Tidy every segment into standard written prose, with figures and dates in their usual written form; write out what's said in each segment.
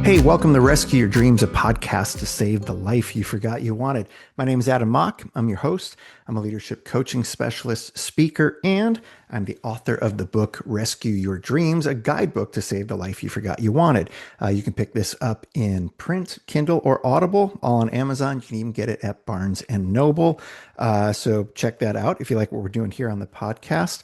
Hey, welcome to Rescue Your Dreams, a podcast to save the life you forgot you wanted. My name is Adam Mock. I'm your host. I'm a leadership coaching specialist, speaker, and I'm the author of the book Rescue Your Dreams, a guidebook to save the life you forgot you wanted. You can pick this up in print, Kindle, or Audible, all on Amazon. You can even get it at Barnes and Noble. So check that out if you like what we're doing here on the podcast.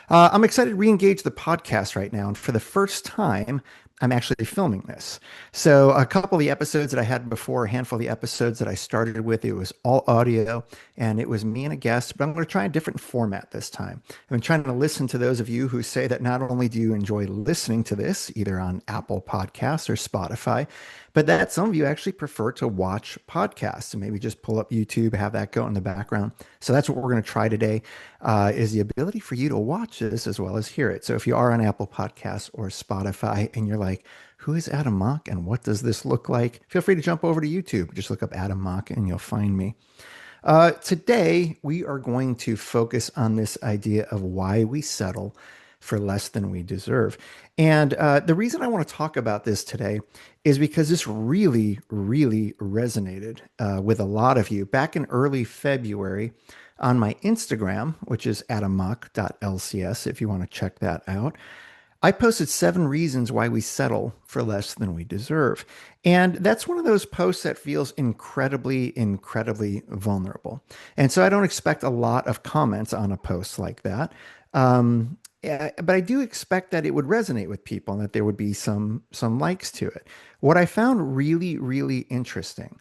I'm excited to re-engage the podcast right now. And for the first time, I'm actually filming this. So a couple of the episodes that I had before, a handful of the episodes that I started with, it was all audio and it was me and a guest, but I'm going to try a different format this time. I've been trying to listen to those of you who say that not only do you enjoy listening to this, either on Apple Podcasts or Spotify, but that some of you actually prefer to watch podcasts and maybe just pull up YouTube, have that go in the background. So that's what we're going to try today, is the ability for you to watch this as well as hear it. So if you are on Apple Podcasts or Spotify and you're like, who is Adam Mock and what does this look like? Feel free to jump over to YouTube. Just look up Adam Mock and you'll find me. Today, we are going to focus on this idea of why we settle for less than we deserve. And the reason I want to talk about this today is because this really, really resonated with a lot of you. Back in early February on my Instagram, which is adammock.lcs, if you want to check that out, I posted 7 reasons why we settle for less than we deserve. And that's one of those posts that feels incredibly, incredibly vulnerable. And so I don't expect a lot of comments on a post like that. But I do expect that it would resonate with people and that there would be some likes to it. What I found really, really interesting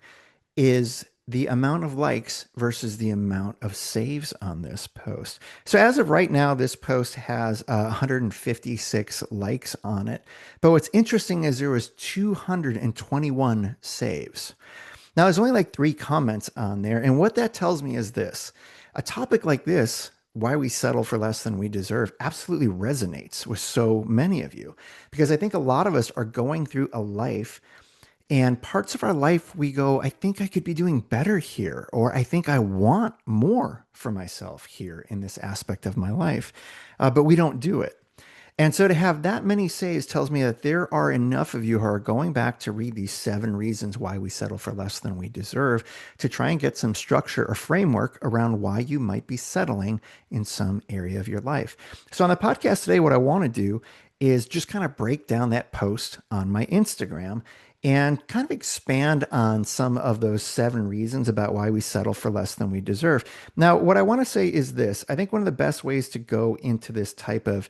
is the amount of likes versus the amount of saves on this post. So as of right now, this post has 156 likes on it. But what's interesting is there was 221 saves. Now, there's only like 3 comments on there. And what that tells me is this: a topic like this, why we settle for less than we deserve, absolutely resonates with so many of you. Because I think a lot of us are going through a life, and parts of our life we go, I think I could be doing better here, or I think I want more for myself here in this aspect of my life, but we don't do it. And so to have that many saves tells me that there are enough of you who are going back to read these 7 reasons why we settle for less than we deserve, to try and get some structure or framework around why you might be settling in some area of your life. So on the podcast today, what I want to do is just kind of break down that post on my Instagram and kind of expand on some of those 7 reasons about why we settle for less than we deserve. Now, what I want to say is this: I think one of the best ways to go into this type of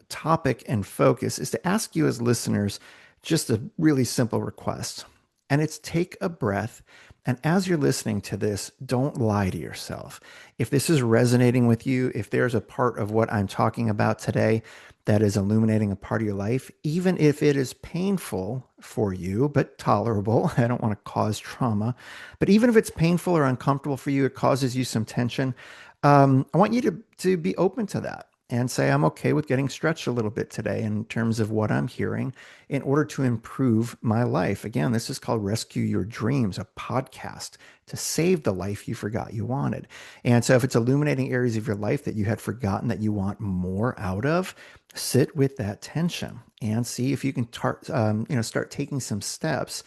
topic and focus is to ask you as listeners just a really simple request. And it's take a breath. And as you're listening to this, don't lie to yourself. If this is resonating with you, if there's a part of what I'm talking about today that is illuminating a part of your life, even if it is painful for you, but tolerable, I don't want to cause trauma, but even if it's painful or uncomfortable for you, it causes you some tension, I want you to be open to that and say, I'm okay with getting stretched a little bit today in terms of what I'm hearing in order to improve my life. Again, this is called Rescue Your Dreams, a podcast to save the life you forgot you wanted. And so if it's illuminating areas of your life that you had forgotten that you want more out of, sit with that tension and see if you can start taking some steps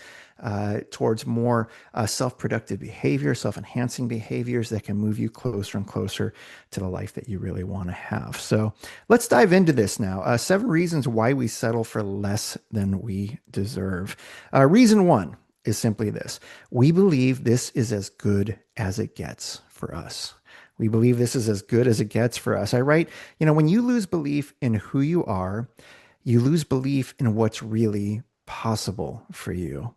towards more self-productive behavior, self-enhancing behaviors that can move you closer and closer to the life that you really want to have. So let's dive into this now. 7 reasons why we settle for less than we deserve. Reason 1 is simply this: we believe this is as good as it gets for us. We believe this is as good as it gets for us. I write, when you lose belief in who you are, you lose belief in what's really possible for you.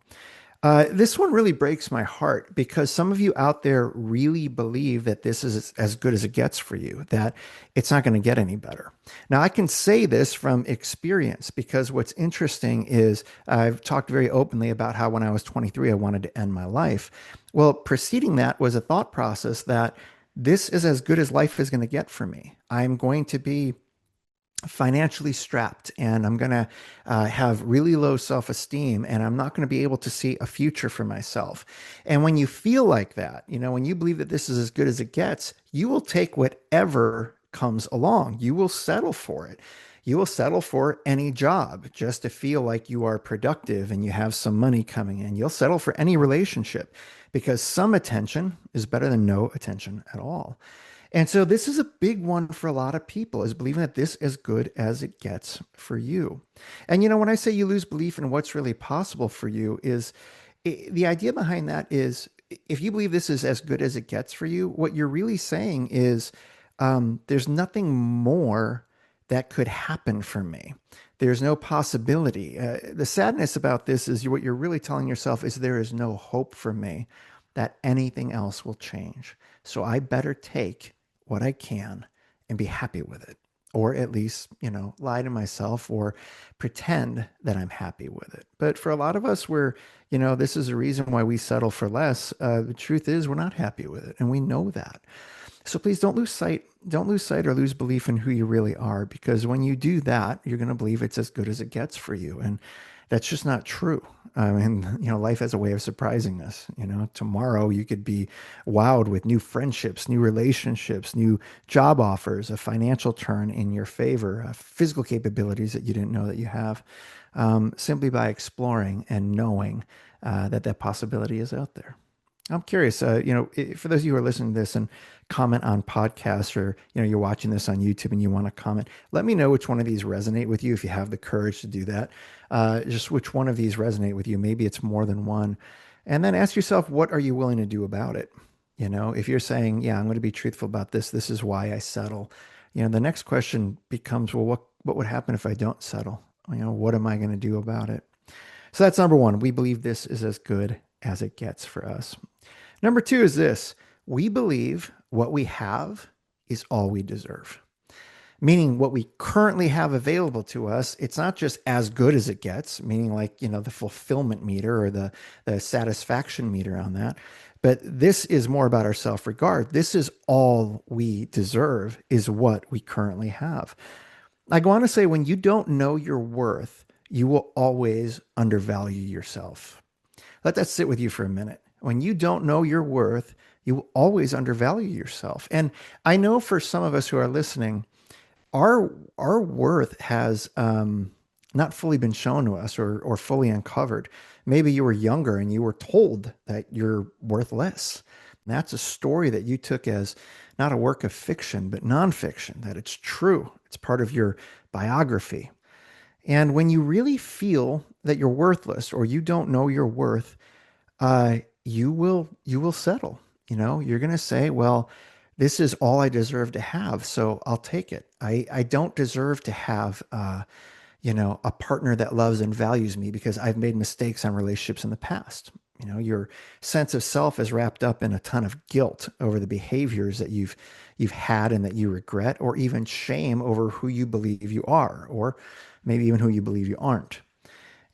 This one really breaks my heart because some of you out there really believe that this is as good as it gets for you, that it's not going to get any better. Now, I can say this from experience because what's interesting is I've talked very openly about how when I was 23, I wanted to end my life. Well, preceding that was a thought process that this is as good as life is going to get for me. I'm going to be financially strapped, and I'm going to have really low self-esteem, and I'm not going to be able to see a future for myself. And when you feel like that, when you believe that this is as good as it gets, you will take whatever comes along. You will settle for it. You will settle for any job just to feel like you are productive and you have some money coming in. You'll settle for any relationship because some attention is better than no attention at all. And so this is a big one for a lot of people, is believing that this is as good as it gets for you. And when I say you lose belief in what's really possible for you, is the idea behind that is, if you believe this is as good as it gets for you, what you're really saying is, there's nothing more that could happen for me. There's no possibility. The sadness about this is, what you're really telling yourself is, there is no hope for me that anything else will change. So I better take what I can and be happy with it. Or at least, lie to myself or pretend that I'm happy with it. But for a lot of us, this is a reason why we settle for less. The truth is, we're not happy with it. And we know that. So please don't lose sight or lose belief in who you really are, because when you do that, you're going to believe it's as good as it gets for you. And that's just not true. Life has a way of surprising us. Tomorrow you could be wowed with new friendships, new relationships, new job offers, a financial turn in your favor, physical capabilities that you didn't know that you have, simply by exploring and knowing that possibility is out there. I'm curious, for those of you who are listening to this and comment on podcasts, or, you're watching this on YouTube and you want to comment, let me know which one of these resonate with you if you have the courage to do that. Just which one of these resonate with you. Maybe it's more than one. And then ask yourself, what are you willing to do about it? If you're saying, yeah, I'm going to be truthful about this, this is why I settle. The next question becomes, well, what would happen if I don't settle? What am I going to do about it? So that's number one. We believe this is as good as it gets for us. Number two is this: we believe what we have is all we deserve. Meaning, what we currently have available to us, it's not just as good as it gets, meaning like, the fulfillment meter or the satisfaction meter on that. But this is more about our self-regard. This is all we deserve, is what we currently have. I go on to say, when you don't know your worth, you will always undervalue yourself. Let that sit with you for a minute. When you don't know your worth, you will always undervalue yourself. And I know for some of us who are listening, our worth has not fully been shown to us, or fully uncovered. Maybe you were younger and you were told that you're worth less. And that's a story that you took as not a work of fiction, but nonfiction, that it's true. It's part of your biography. And when you really feel that you're worthless, or you don't know your worth, you will settle. You're going to say, well, this is all I deserve to have, so I'll take it. I don't deserve to have, a partner that loves and values me, because I've made mistakes on relationships in the past. Your sense of self is wrapped up in a ton of guilt over the behaviors that you've had and that you regret, or even shame over who you believe you are, or maybe even who you believe you aren't.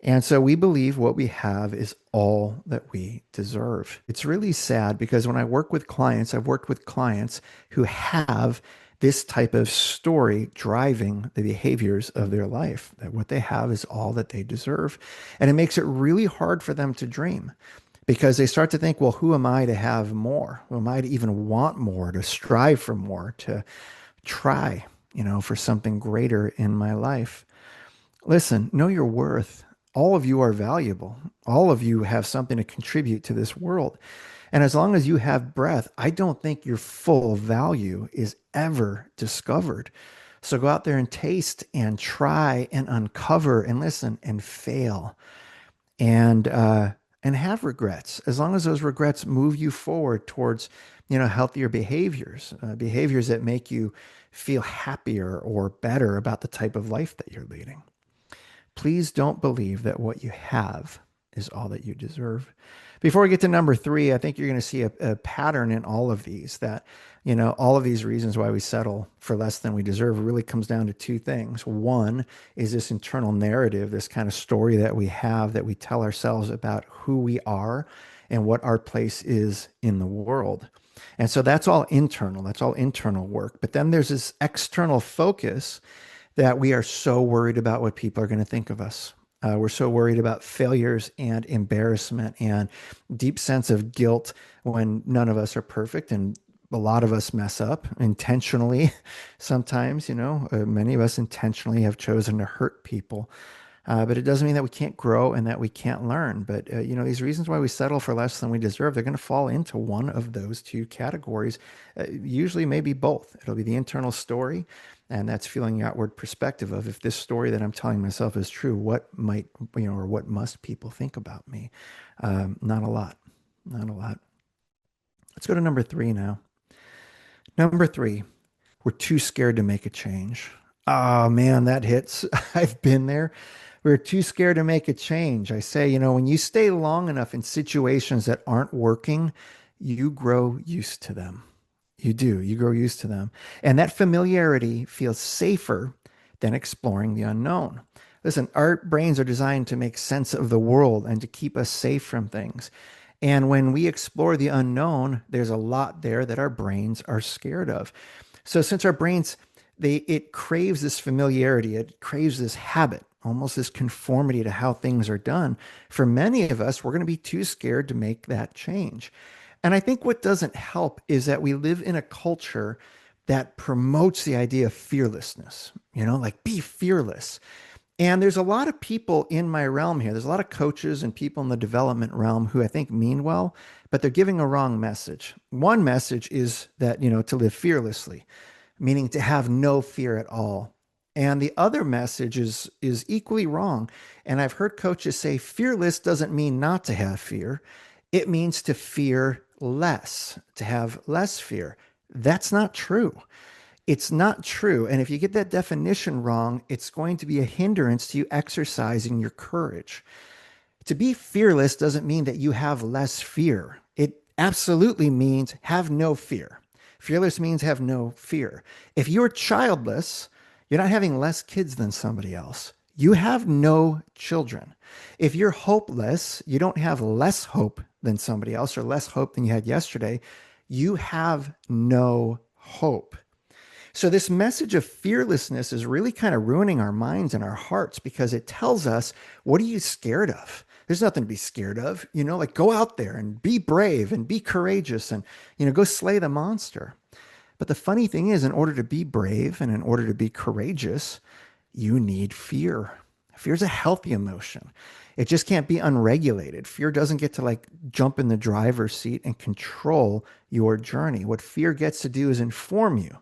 And so we believe what we have is all that we deserve. It's really sad, because when I work with clients, I've worked with clients who have this type of story driving the behaviors of their life, that what they have is all that they deserve. And it makes it really hard for them to dream, because they start to think, well, who am I to have more? Who am I to even want more, to strive for more, to try, for something greater in my life? Listen, know your worth. All of you are valuable. All of you have something to contribute to this world. And as long as you have breath, I don't think your full value is ever discovered. So go out there and taste and try and uncover and listen and fail, and have regrets, as long as those regrets move you forward towards, healthier behaviors, behaviors that make you feel happier or better about the type of life that you're leading. Please don't believe that what you have is all that you deserve. Before we get to number three, I think you're going to see a pattern in all of these, that, all of these reasons why we settle for less than we deserve really comes down to two things. One is this internal narrative, this kind of story that we have, that we tell ourselves about who we are and what our place is in the world. And so that's all internal. That's all internal work. But then there's this external focus that we are so worried about what people are going to think of us. We're so worried about failures and embarrassment and deep sense of guilt when none of us are perfect and a lot of us mess up intentionally. Sometimes, many of us intentionally have chosen to hurt people. But it doesn't mean that we can't grow and that we can't learn. But, these reasons why we settle for less than we deserve, they're going to fall into one of those two categories. Usually, maybe both. It'll be the internal story, and that's feeling the outward perspective of if this story that I'm telling myself is true, what might, or what must people think about me? Not a lot. Not a lot. Let's go to number three now. Number three, we're too scared to make a change. Oh man, that hits. I've been there. We're too scared to make a change. I say, when you stay long enough in situations that aren't working, you grow used to them. You do. You grow used to them. And that familiarity feels safer than exploring the unknown. Listen, our brains are designed to make sense of the world and to keep us safe from things. And when we explore the unknown, there's a lot there that our brains are scared of. So since our brains, it craves this familiarity, it craves this habit, almost this conformity to how things are done. For many of us, we're going to be too scared to make that change. And I think what doesn't help is that we live in a culture that promotes the idea of fearlessness, like be fearless. And there's a lot of people in my realm here. There's a lot of coaches and people in the development realm who I think mean well, but they're giving a wrong message. One message is that, to live fearlessly, meaning to have no fear at all. And the other message is equally wrong. And I've heard coaches say fearless doesn't mean not to have fear. It means to fear less, to have less fear. That's not true. It's not true. And if you get that definition wrong, it's going to be a hindrance to you exercising your courage. To be fearless doesn't mean that you have less fear. It absolutely means have no fear. Fearless means have no fear. If you're childless, you're not having less kids than somebody else. You have no children. If you're hopeless, you don't have less hope than somebody else or less hope than you had yesterday. You have no hope. So, this message of fearlessness is really kind of ruining our minds and our hearts because it tells us, what are you scared of? There's nothing to be scared of. Like go out there and be brave and be courageous and, go slay the monster. But the funny thing is, in order to be brave and in order to be courageous, you need fear. Fear is a healthy emotion. It just can't be unregulated. Fear doesn't get to like jump in the driver's seat and control your journey. What fear gets to do is inform you.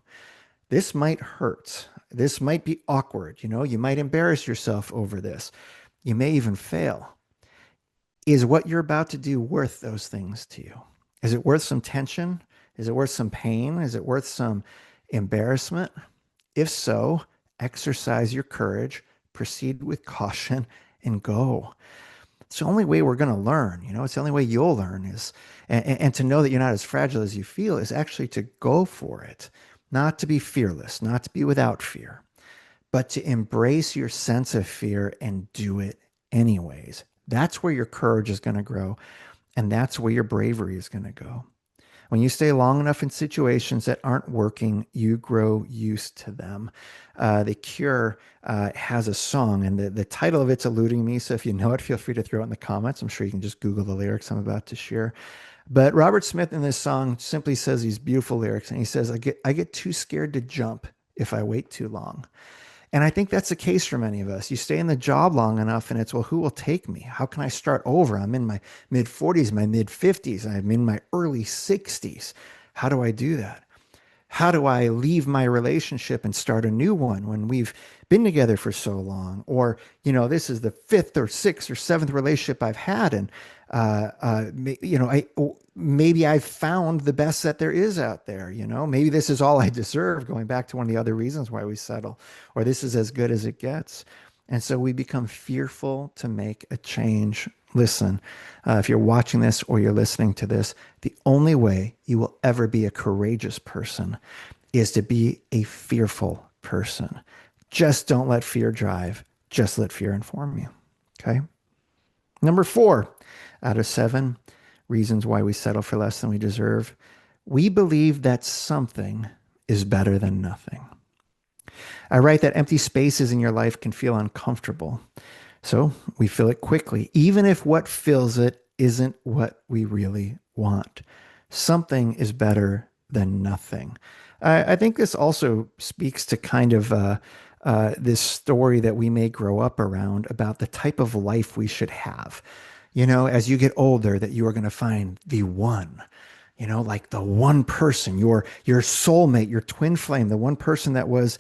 This might hurt. This might be awkward. You might embarrass yourself over this. You may even fail. Is what you're about to do worth those things to you? Is it worth some tension? Is it worth some pain? Is it worth some embarrassment? If so, exercise your courage, proceed with caution, and go. It's the only way we're going to learn. It's the only way you'll learn is, and to know that you're not as fragile as you feel is actually to go for it. Not to be fearless, not to be without fear, but to embrace your sense of fear and do it anyways. That's where your courage is going to grow, and that's where your bravery is going to go. When you stay long enough in situations that aren't working, you grow used to them. The Cure has a song, and the title of it's eluding me. So if you know it, feel free to throw it in the comments. I'm sure you can just Google the lyrics I'm about to share. But Robert Smith in this song simply says these beautiful lyrics, and he says, I get too scared to jump if I wait too long. And I think that's the case for many of us. You stay in the job long enough and it's, well, who will take me? How can I start over? I'm in my mid 40s, my mid 50s. I'm in my early 60s. How do I do that? How do I leave my relationship and start a new one when we've been together for so long? Or, this is the fifth or sixth or seventh relationship I've had. And, maybe I've found the best that there is out there. Maybe this is all I deserve, going back to one of the other reasons why we settle, or this is as good as it gets. And so we become fearful to make a change. Listen, if you're watching this or you're listening to this, the only way you will ever be a courageous person is to be a fearful person. Just don't let fear drive. Just let fear inform you. Okay. Number 4 out of 7 reasons why we settle for less than we deserve. We believe that something is better than nothing. I write that empty spaces in your life can feel uncomfortable. So we fill it quickly, even if what fills it isn't what we really want. Something is better than nothing. I think this also speaks to kind of this story that we may grow up around about the type of life we should have. As you get older, that you are going to find the one, like the one person, your soulmate, your twin flame, the one person that was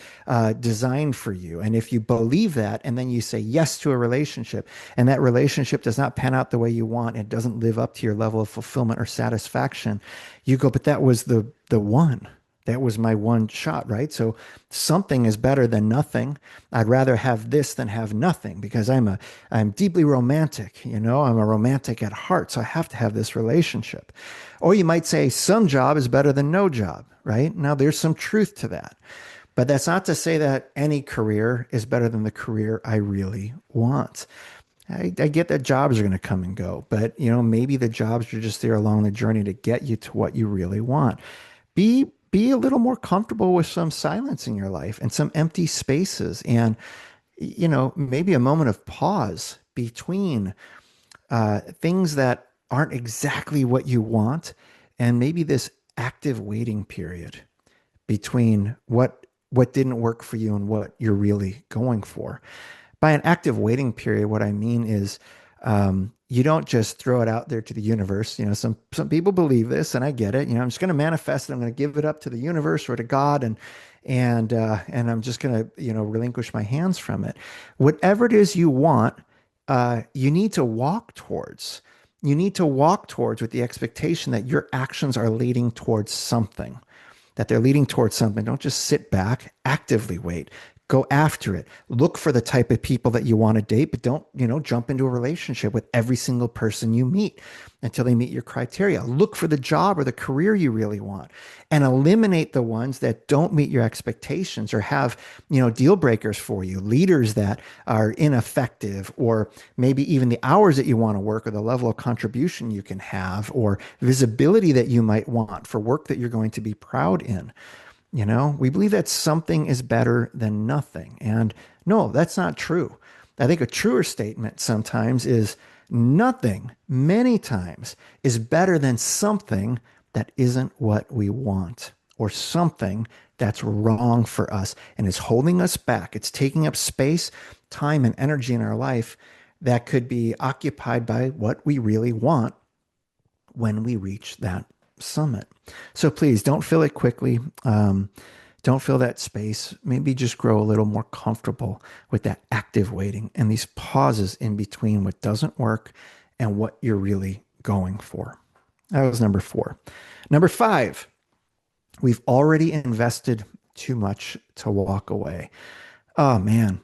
designed for you. And if you believe that, and then you say yes to a relationship, and that relationship does not pan out the way you want, it doesn't live up to your level of fulfillment or satisfaction, you go, but that was the one. That was my one shot, right? So something is better than nothing. I'd rather have this than have nothing because I'm deeply romantic, I'm a romantic at heart, so I have to have this relationship. Or you might say some job is better than no job, right? Now there's some truth to that. But that's not to say that any career is better than the career I really want. I get that jobs are going to come and go, but maybe the jobs are just there along the journey to get you to what you really want. Be a little more comfortable with some silence in your life and some empty spaces and maybe a moment of pause between things that aren't exactly what you want, and maybe this active waiting period between what didn't work for you and what you're really going for. By an active waiting period, what I mean is you don't just throw it out there to the universe. Some people believe this, and I get it. I'm just going to manifest it. I'm going to give it up to the universe or to God, and I'm just going to relinquish my hands from it. Whatever it is you want, you need to walk towards. You need to walk towards with the expectation that your actions are leading towards something, that they're leading towards something. Don't just sit back, actively wait. Go after it. Look for the type of people that you want to date, but don't, jump into a relationship with every single person you meet until they meet your criteria. Look for the job or the career you really want and eliminate the ones that don't meet your expectations or have, deal breakers for you, leaders that are ineffective, or maybe even the hours that you want to work or the level of contribution you can have or visibility that you might want for work that you're going to be proud in. We believe that something is better than nothing. And no, that's not true. I think a truer statement sometimes is nothing, many times, is better than something that isn't what we want or something that's wrong for us and is holding us back. It's taking up space, time, and energy in our life that could be occupied by what we really want when we reach that summit. So please don't fill it quickly. Don't fill that space. Maybe just grow a little more comfortable with that active waiting and these pauses in between what doesn't work and what you're really going for. That was number 4. Number 5, we've already invested too much to walk away. Oh man,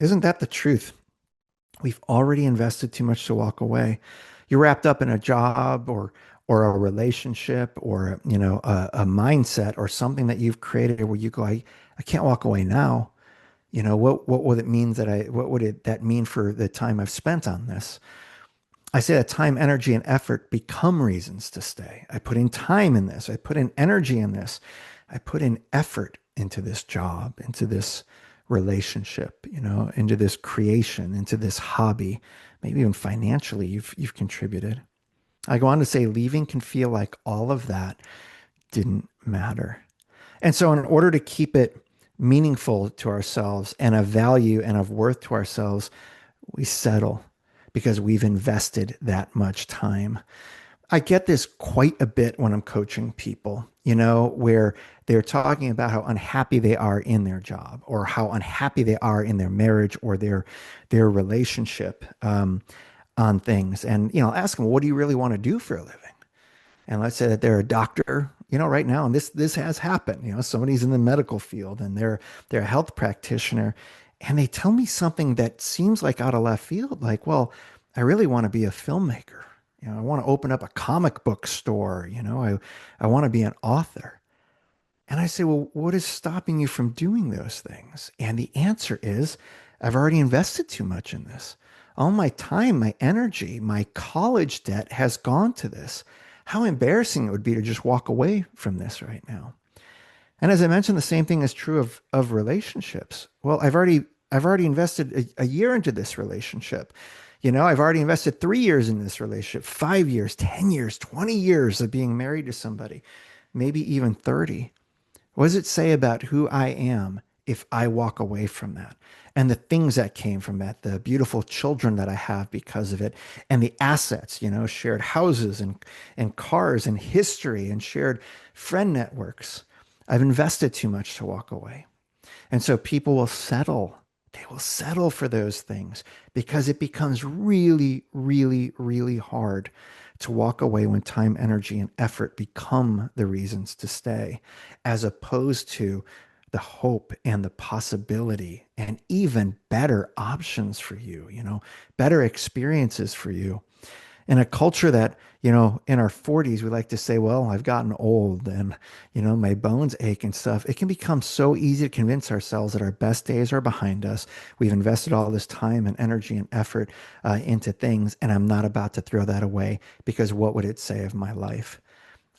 isn't that the truth? We've already invested too much to walk away. You're wrapped up in a job or a relationship or a mindset or something that you've created where you go, I can't walk away now. What would it mean that mean for the time I've spent on this? I say that time, energy, and effort become reasons to stay. I put in time in this. I put in energy in this. I put in effort into this job, into this relationship, into this creation, into this hobby. Maybe even financially, you've contributed. I go on to say leaving can feel like all of that didn't matter. And so, in order to keep it meaningful to ourselves and of value and of worth to ourselves, we settle because we've invested that much time. I get this quite a bit when I'm coaching people, where they're talking about how unhappy they are in their job or how unhappy they are in their marriage or their relationship on things. And, I'll ask them, what do you really want to do for a living? And let's say that they're a doctor, right now, and this has happened. Somebody's in the medical field and they're a health practitioner, and they tell me something that seems like out of left field, like, well, I really want to be a filmmaker. I want to open up a comic book store. I want to be an author. And I say, well, what is stopping you from doing those things? And the answer is, I've already invested too much in this. All my time, my energy, my college debt has gone to this. How embarrassing it would be to just walk away from this right now. And as I mentioned, the same thing is true of relationships. Well, I've already invested a year into this relationship. I've already invested 3 years in this relationship, 5 years, 10 years, 20 years of being married to somebody, maybe even 30. What does it say about who I am if I walk away from that? And the things that came from that, the beautiful children that I have because of it, and the assets, shared houses and cars and history and shared friend networks. I've invested too much to walk away. And so people will settle. They will settle for those things because it becomes really, really, really hard to walk away when time, energy, and effort become the reasons to stay, as opposed to the hope and the possibility and even better options for you, better experiences for you in a culture that, in our 40s, we like to say, well, I've gotten old and, my bones ache and stuff. It can become so easy to convince ourselves that our best days are behind us. We've invested all this time and energy and effort into things, and I'm not about to throw that away because what would it say of my life?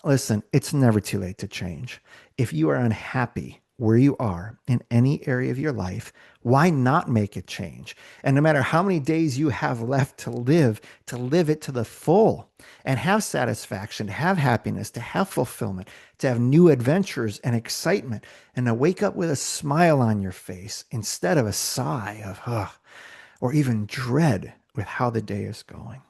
Listen, it's never too late to change. If you are unhappy where you are in any area of your life, why not make a change? And no matter how many days you have left to live it to the full and have satisfaction, to have happiness, to have fulfillment, to have new adventures and excitement, and to wake up with a smile on your face instead of a sigh of, ugh, or even dread with how the day is going.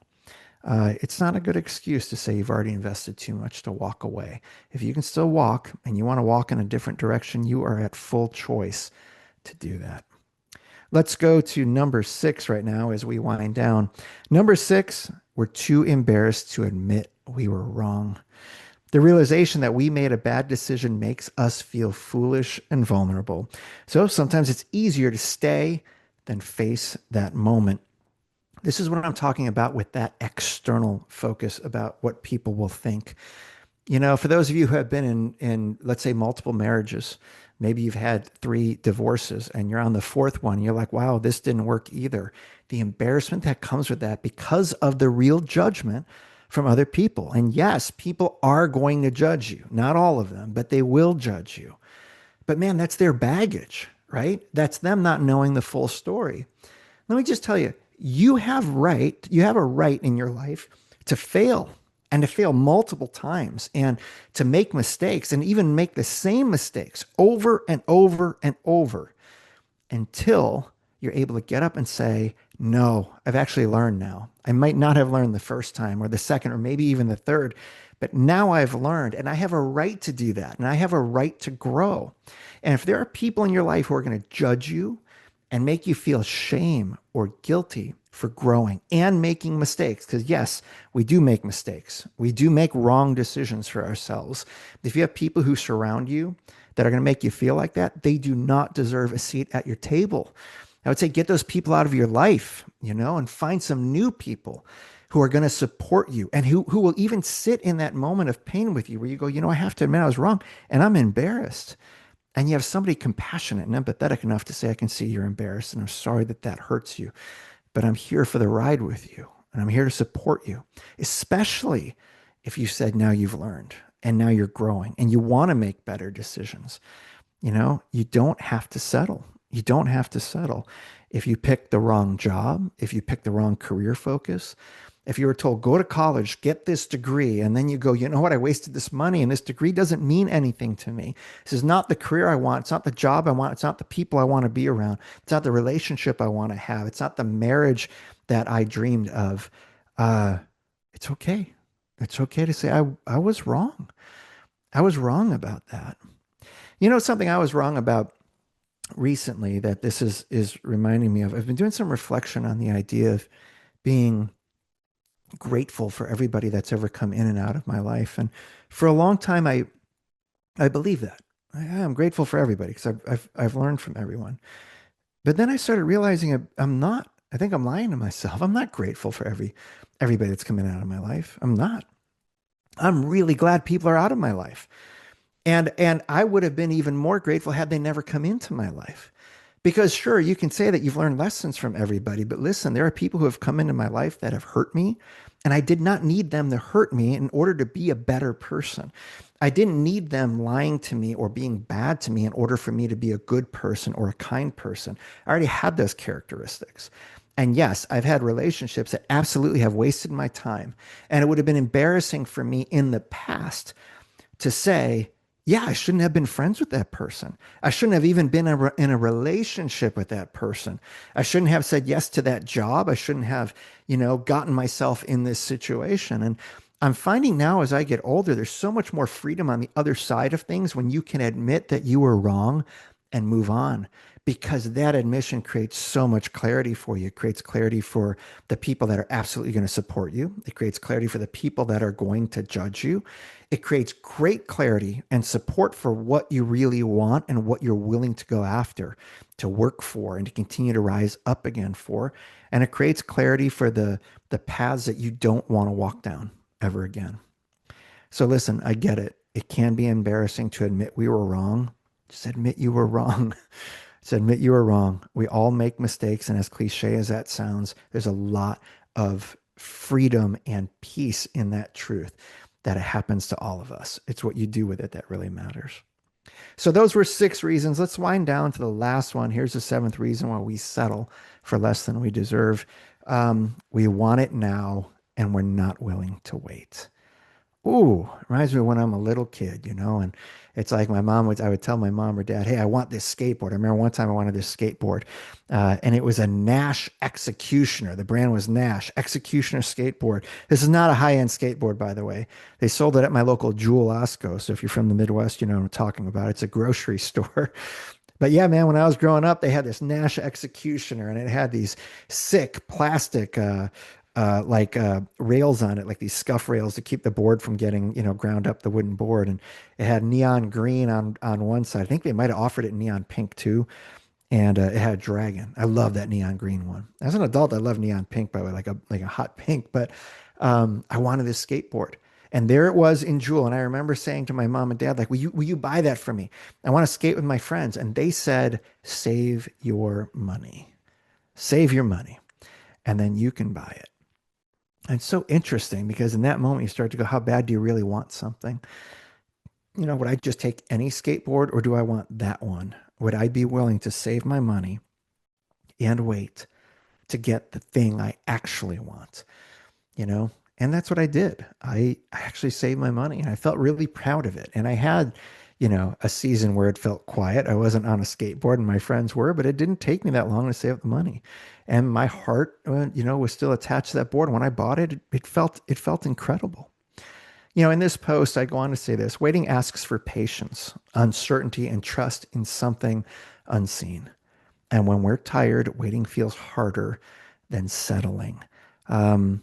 It's not a good excuse to say you've already invested too much to walk away. If you can still walk and you want to walk in a different direction, you are at full choice to do that. Let's go to number 6 right now as we wind down. Number 6, we're too embarrassed to admit we were wrong. The realization that we made a bad decision makes us feel foolish and vulnerable. So sometimes it's easier to stay than face that moment. This is what I'm talking about with that external focus about what people will think. For those of you who have been in let's say, multiple marriages, maybe you've had 3 divorces and you're on the 4th one, you're like, wow, this didn't work either. The embarrassment that comes with that because of the real judgment from other people. And yes, people are going to judge you. Not all of them, but they will judge you. But man, that's their baggage, right? That's them not knowing the full story. Let me just tell you, you have a right in your life to fail and to fail multiple times and to make mistakes and even make the same mistakes over and over and over until you're able to get up and say, no, I've actually learned now. I might not have learned the first time or the second or maybe even the third, but now I've learned and I have a right to do that and I have a right to grow. And if there are people in your life who are going to judge you and make you feel shame or guilty for growing and making mistakes, because yes, we do make mistakes. We do make wrong decisions for ourselves. If you have people who surround you that are going to make you feel like that, they do not deserve a seat at your table. I would say get those people out of your life, and find some new people who are going to support you and who will even sit in that moment of pain with you where you go, I have to admit I was wrong and I'm embarrassed. And you have somebody compassionate and empathetic enough to say, I can see you're embarrassed and I'm sorry that that hurts you, but I'm here for the ride with you and I'm here to support you, especially if you said now you've learned and now you're growing and you want to make better decisions. You don't have to settle. You don't have to settle. If you pick the wrong job, if you pick the wrong career focus, if you were told, go to college, get this degree, and then you go, you know what, I wasted this money and this degree doesn't mean anything to me. This is not the career I want. It's not the job I want. It's not the people I want to be around. It's not the relationship I want to have. It's not the marriage that I dreamed of. Uh, it's okay. It's okay to say, I was wrong. I was wrong about that. Something I was wrong about recently that this is reminding me of. I've been doing some reflection on the idea of being grateful for everybody that's ever come in and out of my life. And for a long time, I believe that. I'm grateful for everybody because I've learned from everyone. But then I started realizing I'm not. I think I'm lying to myself. I'm not grateful for everybody that's come in and out of my life. I'm not. I'm really glad people are out of my life. And I would have been even more grateful had they never come into my life. Because sure, you can say that you've learned lessons from everybody, but listen, there are people who have come into my life that have hurt me, and I did not need them to hurt me in order to be a better person. I didn't need them lying to me or being bad to me in order for me to be a good person or a kind person. I already had those characteristics. And yes, I've had relationships that absolutely have wasted my time. And it would have been embarrassing for me in the past to say, yeah, I shouldn't have been friends with that person. I shouldn't have even been in a relationship with that person. I shouldn't have said yes to that job. I shouldn't have, gotten myself in this situation. And I'm finding now as I get older, there's so much more freedom on the other side of things when you can admit that you were wrong and move on, because that admission creates so much clarity for you. It creates clarity for the people that are absolutely going to support you. It creates clarity for the people that are going to judge you. It creates great clarity and support for what you really want and what you're willing to go after, to work for, and to continue to rise up again for. And it creates clarity for the paths that you don't want to walk down ever again. So listen, I get it. It can be embarrassing to admit we were wrong. Just admit you were wrong. Just admit you were wrong. We all make mistakes. And as cliche as that sounds, there's a lot of freedom and peace in that truth that it happens to all of us. It's what you do with it that really matters. So those were 6 reasons. Let's wind down to the last one. Here's the seventh reason why we settle for less than we deserve. We want it now and we're not willing to wait. Ooh, reminds me of when I'm a little kid, and it's like I would tell my mom or dad, hey, I want this skateboard. I remember one time I wanted this skateboard, and it was a Nash Executioner. The brand was Nash Executioner skateboard. This is not a high-end skateboard, by the way. They sold it at my local Jewel Osco. So if you're from the Midwest, you know what I'm talking about. It's a grocery store. But yeah, man, when I was growing up, they had this Nash Executioner, and it had these sick plastic rails on it, like these scuff rails to keep the board from getting, ground up, the wooden board. And it had neon green on one side. I think they might have offered it in neon pink too. And it had a dragon. I love that neon green one. As an adult, I love neon pink, by the way, like a hot pink. But I wanted this skateboard. And there it was in Jewel. And I remember saying to my mom and dad, like, will you buy that for me? I want to skate with my friends. And they said, save your money. Save your money. And then you can buy it. And it's so interesting because in that moment you start to go, how bad do you really want something? Would I just take any skateboard or do I want that one? Would I be willing to save my money and wait to get the thing I actually want? you know? And that's what I did. I actually saved my money and I felt really proud of it. And I had, a season where it felt quiet. I wasn't on a skateboard and my friends were, but it didn't take me that long to save up the money. And my heart, was still attached to that board. When I bought it, it felt incredible. In this post, I go on to say this: waiting asks for patience, uncertainty, and trust in something unseen. And when we're tired, waiting feels harder than settling. But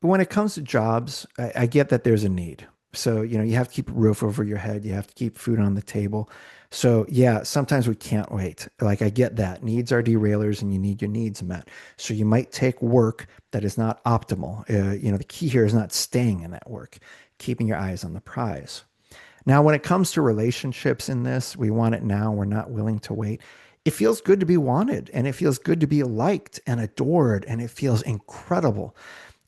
when it comes to jobs, I get that there's a need. So, you have to keep a roof over your head. You have to keep food on the table. So, yeah, sometimes we can't wait. Like, I get that. Needs are derailers and you need your needs met. So you might take work that is not optimal. The key here is not staying in that work, keeping your eyes on the prize. Now, when it comes to relationships in this, we want it now. We're not willing to wait. It feels good to be wanted, and it feels good to be liked and adored, and it feels incredible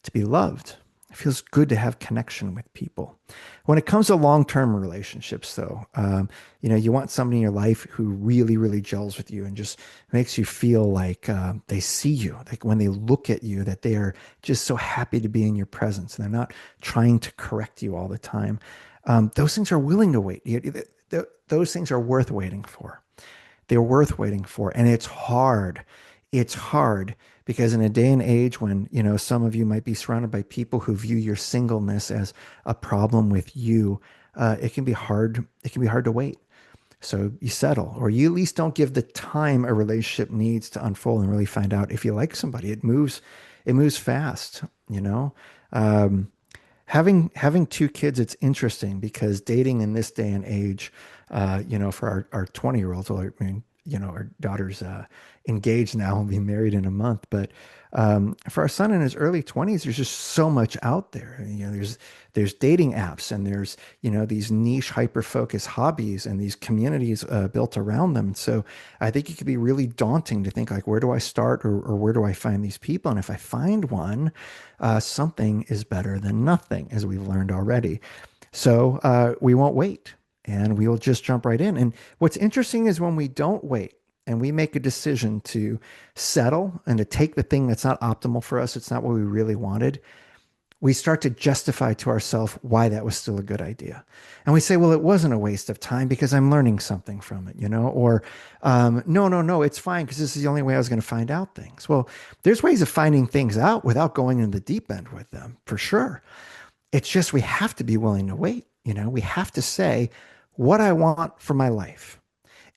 to be loved. It feels good to have connection with people. When it comes to long-term relationships, though, you want somebody in your life who really, really gels with you and just makes you feel like they see you, like when they look at you, that they are just so happy to be in your presence and they're not trying to correct you all the time. Those things are willing to wait. Those things are worth waiting for. They're worth waiting for. And it's hard. It's hard because in a day and age when, some of you might be surrounded by people who view your singleness as a problem with you, it can be hard. It can be hard to wait. So you settle, or you at least don't give the time a relationship needs to unfold and really find out if you like somebody. It moves fast, Um, having two kids, it's interesting because dating in this day and age, for our 20-year-olds, well, I mean, our daughter's engaged now and be married in a month. But for our son in his early 20s, there's just so much out there. There's dating apps, and there's these niche hyper focused hobbies and these communities built around them. So I think it could be really daunting to think, like, where do I start, or where do I find these people? And if I find one, something is better than nothing, as we've learned already. So we won't wait, and we will just jump right in. And what's interesting is when we don't wait and we make a decision to settle and to take the thing that's not optimal for us, it's not what we really wanted, we start to justify to ourselves why that was still a good idea. And we say, well, it wasn't a waste of time because I'm learning something from it, or no, no, no, it's fine because this is the only way I was going to find out things. Well, there's ways of finding things out without going in the deep end with them, for sure. It's just we have to be willing to wait. We have to say what I want for my life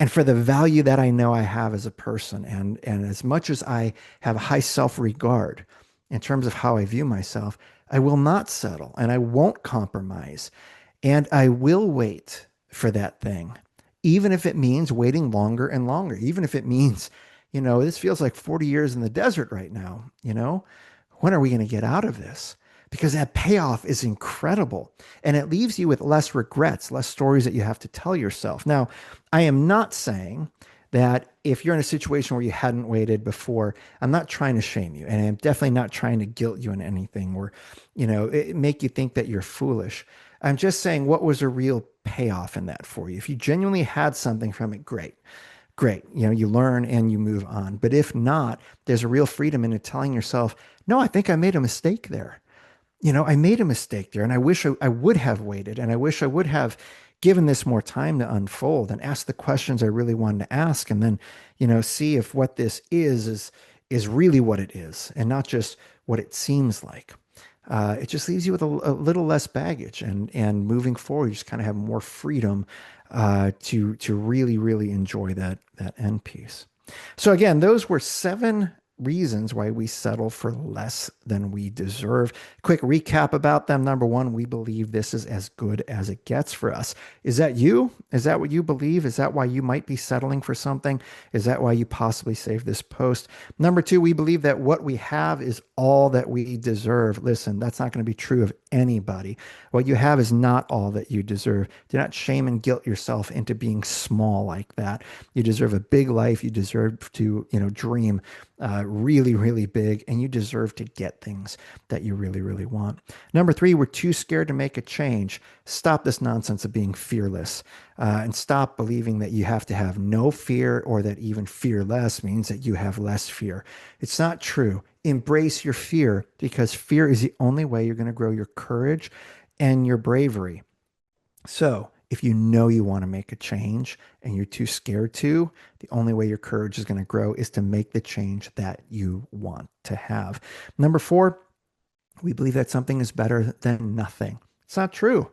and for the value that I know I have as a person. And as much as I have high self-regard in terms of how I view myself, I will not settle and I won't compromise. And I will wait for that thing, even if it means waiting longer and longer, even if it means, this feels like 40 years in the desert right now. When are we going to get out of this? Because that payoff is incredible, and it leaves you with less regrets, less stories that you have to tell yourself. Now, I am not saying that if you're in a situation where you hadn't waited before, I'm not trying to shame you, and I'm definitely not trying to guilt you in anything or, make you think that you're foolish. I'm just saying, what was a real payoff in that for you? If you genuinely had something from it, great. Great. You learn and you move on. But if not, there's a real freedom in it telling yourself, no, I think I made a mistake there. I made a mistake there, and I wish I would have waited, and I wish I would have given this more time to unfold and ask the questions I really wanted to ask, and then, see if what this is really what it is, and not just what it seems like. It just leaves you with a little less baggage, and moving forward, you just kind of have more freedom to really, really enjoy that end piece. So again, those were 7 reasons why we settle for less than we deserve. Quick recap about them. Number 1, we believe this is as good as it gets for us. Is that you? Is that what you believe? Is that why you might be settling for something? Is that why you possibly saved this post? Number 2, we believe that what we have is all that we deserve. Listen, that's not going to be true of anybody. What you have is not all that you deserve. Do not shame and guilt yourself into being small like that. You deserve a big life. You deserve to, dream really, really big, and you deserve to get things that you really, really want. Number 3, we're too scared to make a change. Stop this nonsense of being fearless, and stop believing that you have to have no fear, or that even fear less means that you have less fear. It's not true. Embrace your fear, because fear is the only way you're going to grow your courage and your bravery. So if you know you want to make a change and you're too scared to, the only way your courage is going to grow is to make the change that you want to have. Number 4, we believe that something is better than nothing. It's not true.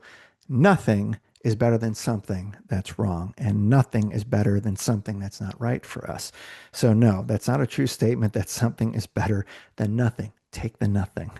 Nothing is better than something that's wrong, and nothing is better than something that's not right for us. So no, that's not a true statement that something is better than nothing. Take the nothing.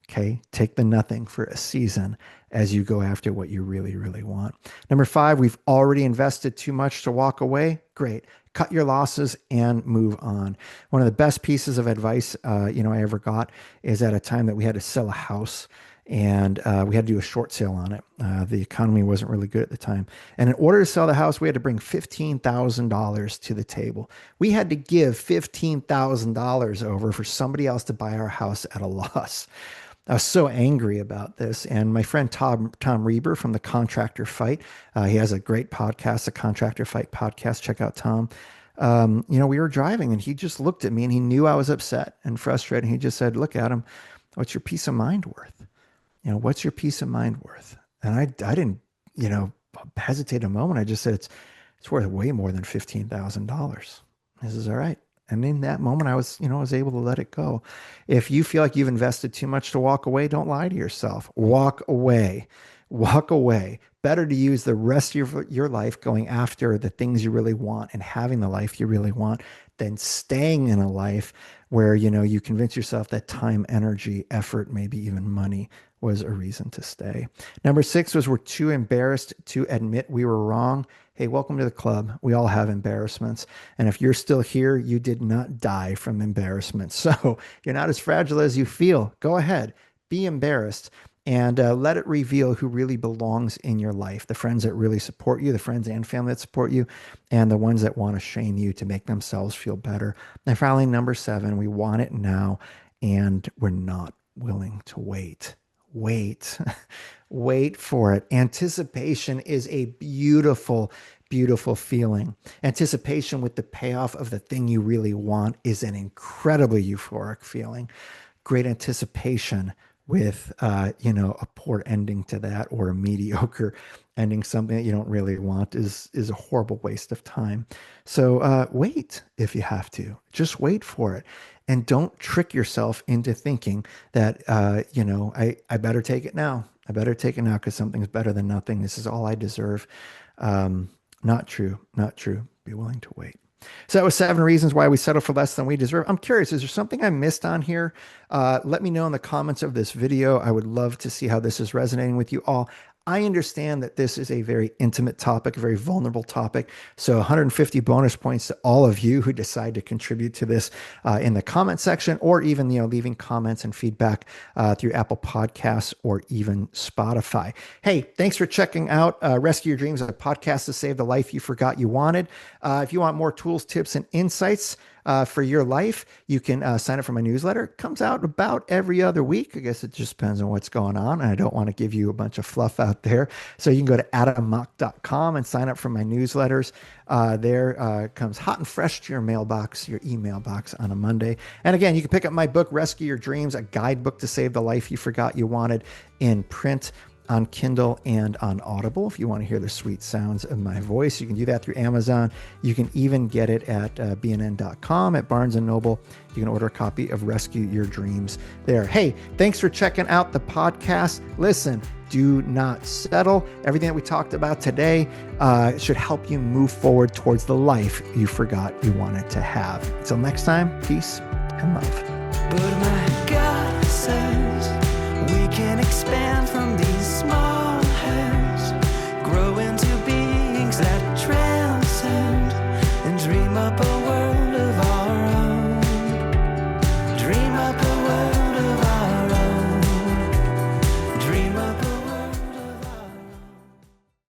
Okay, take the nothing for a season as you go after what you really, really want. Number 5, we've already invested too much to walk away. Great. Cut your losses and move on. One of the best pieces of advice, I ever got is at a time that we had to sell a house, and we had to do a short sale on it. The economy wasn't really good at the time. And in order to sell the house, we had to bring $15,000 to the table. We had to give $15,000 over for somebody else to buy our house at a loss. I was so angry about this. And my friend Tom Reber from the Contractor Fight, he has a great podcast, the Contractor Fight podcast. Check out Tom. We were driving, and he just looked at me, and he knew I was upset and frustrated. He just said, "Look, Adam, what's your peace of mind worth? What's your peace of mind worth?" And I didn't, hesitate a moment. I just said, it's worth way more than $15,000. This is all right. And in that moment, I was able to let it go. If you feel like you've invested too much to walk away, don't lie to yourself. Walk away. Walk away. Better to use the rest of your life going after the things you really want and having the life you really want than staying in a life where, you convince yourself that time, energy, effort, maybe even money was a reason to stay. Number 6 was we're too embarrassed to admit we were wrong. Hey, welcome to the club. We all have embarrassments. And if you're still here, you did not die from embarrassment. So you're not as fragile as you feel. Go ahead, be embarrassed and let it reveal who really belongs in your life, the friends that really support you, the friends and family that support you, and the ones that want to shame you to make themselves feel better. And finally, number 7, we want it now, and we're not willing to wait. Wait, wait for it. Anticipation is a beautiful, beautiful feeling. Anticipation with the payoff of the thing you really want is an incredibly euphoric feeling. Great anticipation with a poor ending to that, or a mediocre ending, something that you don't really want, is a horrible waste of time. So wait if you have to. Just wait for it. And don't trick yourself into thinking that I better take it now. I better take it now because something's better than nothing. This is all I deserve. Not true. Not true. Be willing to wait. So that was 7 reasons why we settle for less than we deserve. I'm curious, is there something I missed on here? Let me know in the comments of this video. I would love to see how this is resonating with you all. I understand that this is a very intimate topic, a very vulnerable topic. So 150 bonus points to all of you who decide to contribute to this in the comment section, or even leaving comments and feedback through Apple Podcasts or even Spotify. Hey, thanks for checking out Rescue Your Dreams, a podcast to save the life you forgot you wanted. If you want more tools, tips, and insights for your life, you can sign up for my newsletter. It comes out about every other week. I guess it just depends on what's going on. And I don't want to give you a bunch of fluff out there. So you can go to adammock.com and sign up for my newsletters. There comes hot and fresh to your mailbox, your email box on a Monday. And again, you can pick up my book, Rescue Your Dreams, a guidebook to save the life you forgot you wanted, in print, on Kindle, and on Audible. If you want to hear the sweet sounds of my voice, you can do that through Amazon. You can even get it at bnn.com, at Barnes & Noble. You can order a copy of Rescue Your Dreams there. Hey, thanks for checking out the podcast. Listen, do not settle. Everything that we talked about today should help you move forward towards the life you forgot you wanted to have. Until next time, peace and love. But my God says we can expand.